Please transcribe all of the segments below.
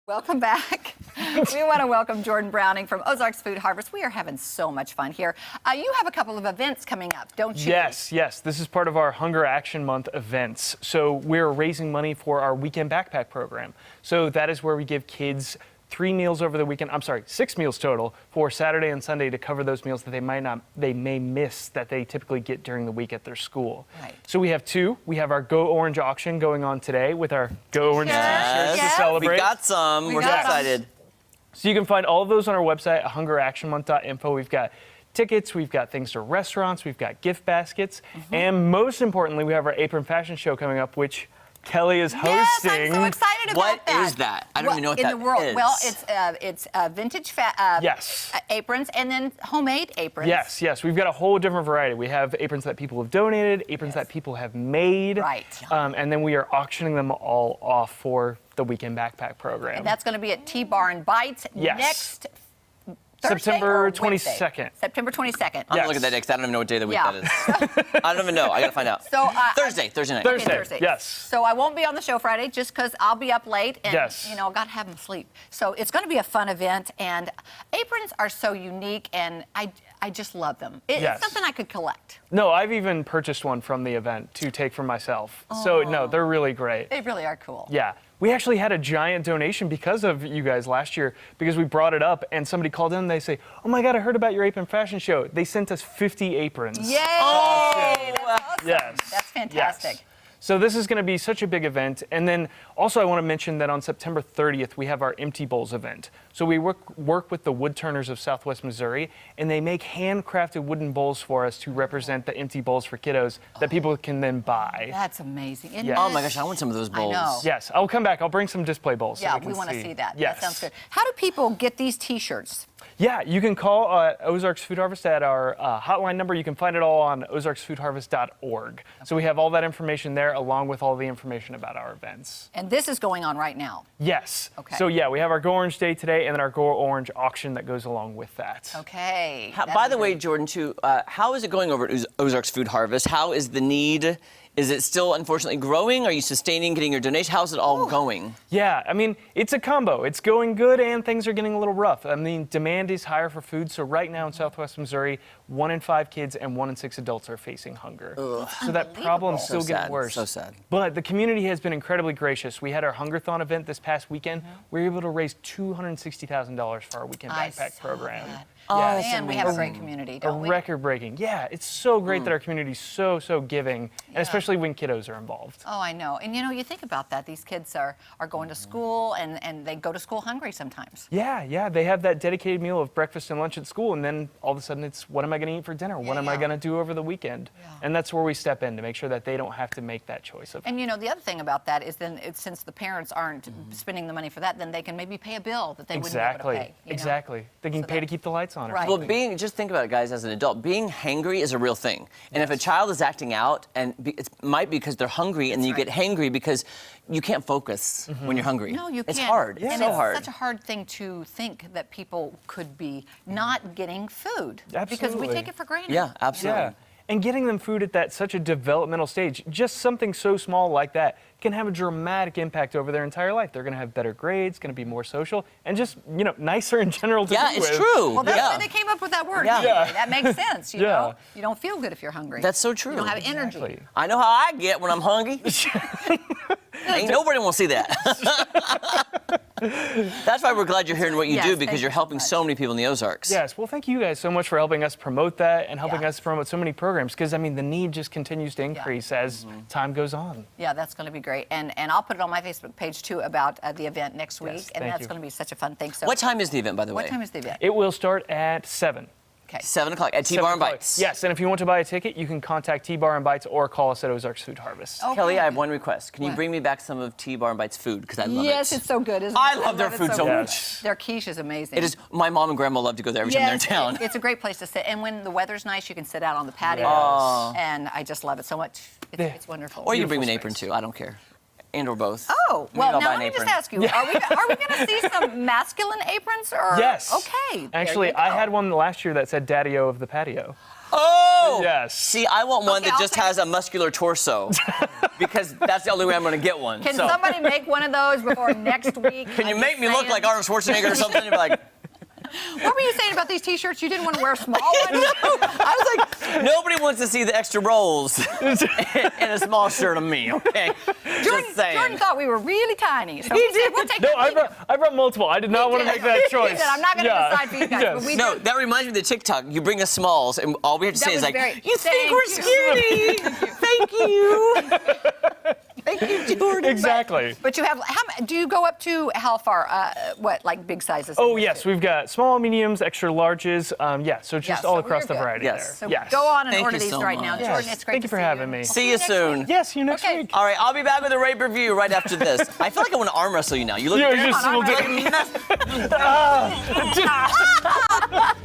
Welcome back. We want to welcome Jordan Browning from Ozarks Food Harvest. We are having so much fun here. You have a couple of events coming up, don't you? Yes. This is part of our Hunger Action Month events. So we're raising money for our weekend backpack program. So that is where we give kids 3 meals over the weekend. 6 meals total for Saturday and Sunday to cover those meals that they may miss that they typically get during the week at their school. Right. So we have 2. We have our Go Orange auction going on today with our Go Orange t-shirts to celebrate. We got some. We're so excited. So you can find all of those on our website, hungeractionmonth.info. We've got tickets, we've got things to restaurants, we've got gift baskets, and most importantly, we have our Apron Fashion Show coming up, which Kelly is hosting. Yes, I'm so excited about that. What is that? I don't even know what that is. In the world, well, it's vintage aprons and then homemade aprons. Yes. We've got a whole different variety. We have aprons that people have donated, aprons that people have made. Right. And then we are auctioning them all off for the weekend backpack program. And that's going to be at T-Bar and Bites next Thursday September 22nd. September 22nd. I'm gonna look at that next. I don't even know what day of the week that is. I don't even know. I gotta find out. So Thursday night. Thursday. Yes. So I won't be on the show Friday just because I'll be up late and gotta have them sleep. So it's going to be a fun event, and aprons are so unique, and I just love them. It's something I could collect. No, I've even purchased one from the event to take for myself. So no, they're really great. They really are cool. Yeah. We actually had a giant donation because of you guys last year, because we brought it up and somebody called in and they say, "Oh my God, I heard about your apron fashion show." They sent us 50 aprons. Yay! That's awesome. Yes. That's fantastic. Yes. So this is going to be such a big event. And then also I want to mention that on September 30th, we have our Empty Bowls event. So we work with the wood turners of Southwest Missouri, and they make handcrafted wooden bowls for us to represent the empty bowls for kiddos that people can then buy. That's amazing. Oh my gosh, I want some of those bowls. I know. Yes, I'll come back. I'll bring some display bowls. Yeah, so we want to see that. Yes. That sounds good. How do people get these T-shirts? Yeah, you can call Ozarks Food Harvest at our hotline number. You can find it all on ozarksfoodharvest.org. Okay. So we have all that information there, along with all the information about our events. And this is going on right now? Yes. Okay. So yeah, we have our Go Orange Day today, and then our Go Orange auction that goes along with that. Okay. By the way, Jordan, too, how is it going over at Ozarks Food Harvest? How is the need? Is it still, unfortunately, growing? Are you sustaining, getting your donation? How's it all going? Yeah, I mean, it's a combo. It's going good, and things are getting a little rough. I mean, demand is higher for food. So right now in Southwest Missouri, 1 in 5 kids and 1 in 6 adults are facing hunger. So that problem's still getting worse. So sad. But the community has been incredibly gracious. We had our Hungerthon event this past weekend. We were able to raise $260,000 for our weekend backpack program. Oh, and we have a great community, don't we? Record-breaking. Yeah, it's so great that our community's so giving, and especially when kiddos are involved. Oh, I know. And you think about that. These kids are going to school, and they go to school hungry sometimes. Yeah. They have that dedicated meal of breakfast and lunch at school, and then all of a sudden it's, what am I going to eat for dinner? What am I going to do over the weekend? And that's where we step in to make sure that they don't have to make that choice. And the other thing about that is then since the parents aren't spending the money for that, then they can maybe pay a bill that they wouldn't be able to pay. Exactly. They can pay to keep the lights on. Right. Well, just think about it, guys, as an adult, being hangry is a real thing. And if a child is acting out, and it might be because they're hungry, and then you get hangry because you can't focus when you're hungry. No, you can't. It's hard. Yeah. It's so hard. It's such a hard thing to think that people could be not getting food. Absolutely. Because we take it for granted. Yeah, absolutely. Yeah. And getting them food at such a developmental stage, just something so small like that can have a dramatic impact over their entire life. They're going to have better grades, going to be more social, and just, nicer in general to be with. Yeah, it's true. Well, that's why they came up with that word. Yeah. That makes sense, you know? You don't feel good if you're hungry. That's so true. You don't have energy. Exactly. I know how I get when I'm hungry. Ain't nobody want to see that. That's why we're glad you're here and what you do, because you're helping so many people in the Ozarks. Yes, well, thank you guys so much for helping us promote that and helping us promote so many programs, because, the need just continues to increase as time goes on. Yeah, that's going to be great. And I'll put it on my Facebook page, too, about the event next week. And that's going to be such a fun thing. So, what time is the event, by the way? What time is the event? It will start at 7. Okay. 7 o'clock at T-Bar and Bites. Yes, and if you want to buy a ticket, you can contact T-Bar and Bites or call us at Ozarks Food Harvest. Okay. Kelly, I have one request. Can you bring me back some of T-Bar and Bites food? Because I love it. Yes, it's so good, isn't it? I love their food so much. Their quiche is amazing. It is. My mom and grandma love to go there every time they're in town. It's a great place to sit. And when the weather's nice, you can sit out on the patio. And I just love it so much. It's wonderful. Or you can bring me an apron, too. I don't care. And or both. Oh, well, now let me just ask you, are we going to see some masculine aprons? Or? Yes. Okay. Actually, I had one last year that said Daddy-O of the patio. Oh! Yes. See, I want one Okay, that just has a muscular torso because that's the only way I'm going to get one. Can somebody make one of those before next week? Can you make me look like Arnold Schwarzenegger or something? You'd be like, What were you saying about these T-shirts? You didn't want to wear small ones? I was like, nobody wants to see the extra rolls in a small shirt of me, okay? Just saying. Jordan thought we were really tiny. So He we said, did. we'll take No, that. I brought multiple. I did not want to make that choice. He said, I'm not going to decide for you guys. Yes. But we No, do. that reminds me of the TikTok. You bring us smalls, and all we have to say is like, you think Thank we're you. skinny? Thank you. Thank you, Jordan. Exactly. But you have, do you go up to how far? What, like big sizes? Oh, yes. We've got small, mediums, extra larges. Yeah, so just all so across we're the good. variety Yes. there. So Yes. go on and Thank order you these so right now. much. Jordan, Yes. it's great Thank you to for see having me. See you next soon. week. Yes, see you next Okay. week. All right, I'll be back with a rape review right after this. I feel like I want to arm wrestle you now. You look Yeah, very just on, we'll do- all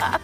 right.